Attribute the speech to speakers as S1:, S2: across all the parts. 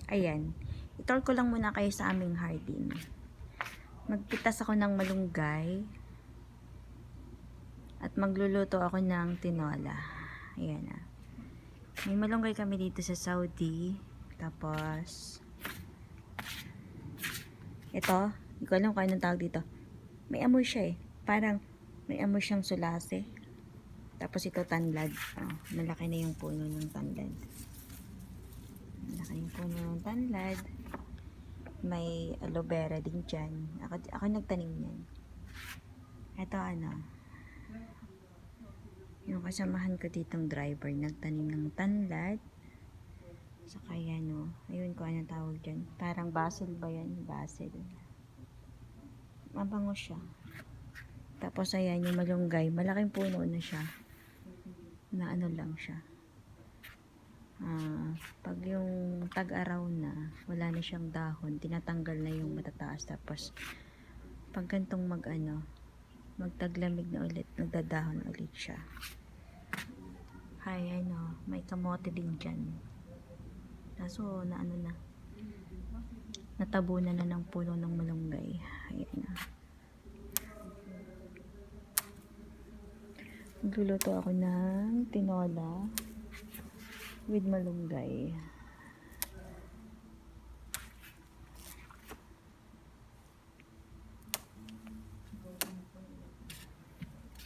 S1: Ayan. I-tour ko lang muna kayo sa aming hardin. Magpitas ako ng malunggay. At magluluto ako ng tinola. Ayan na. May malunggay kami dito sa Saudi. Tapos, ito, hindi ko alam kung anong tawag dito. May amoy siya eh. Parang, may amoy siyang sulase. Tapos ito tanlad. Oh, malaki na yung puno ng tanlad. Malaki yung puno ng tanlad. May aloe vera din dyan. Ako nagtanim yan. Ito ano. Yung kasamahan ko ditong driver. Nagtanim ng tanlad. Saka yan o. Ayun ko anong tawag dyan. Parang basil ba yan? Basil. Mabango siya. Tapos ayan yung malunggay. Malaking puno na siya. Na ano lang siya. Pag yung tag-araw na, wala na siyang dahon, tinatanggal na yung matataas. Tapos, pag gantong magtaglamig na ulit, nagdadahon ulit siya. Hay, may kamote din dyan. Kaso, natabunan na ng puno ng malunggay. Ayan na. Magluluto ako ng tinola with malunggay.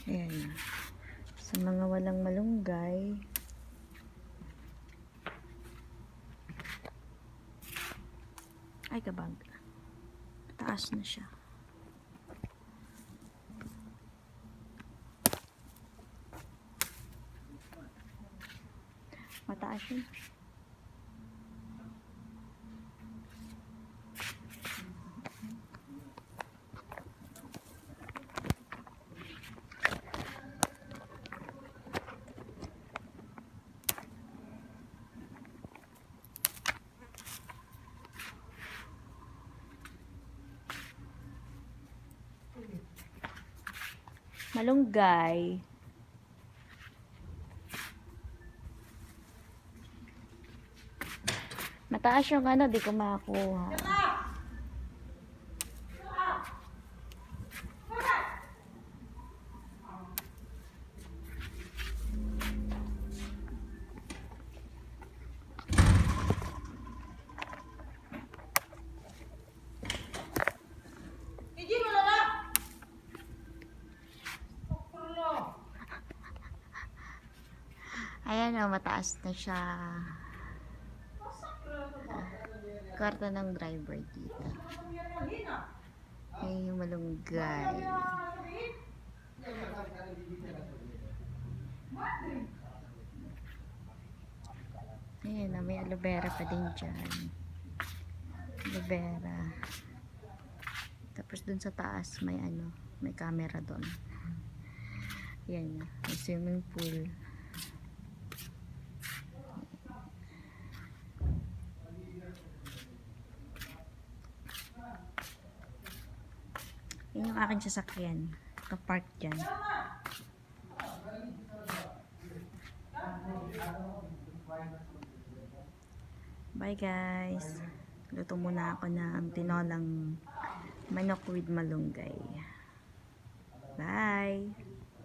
S1: Ayan na. Sa mga walang malunggay, ay kabag, taas na siya. Mataas yun. Malunggay. Mataas yung di ko makakuha. Ayan o, mataas na siya. Kwarto ng driver dito. Ayan yung malunggay. Ayan na, may aloe vera pa din dyan. Aloe vera. Tapos dun sa taas may may camera dun. Ayan na, may swimming pool. Yan yung aking sasakyan. Naka-park dyan. Bye guys. Luto muna ako ng tinolang manok with malunggay. Bye!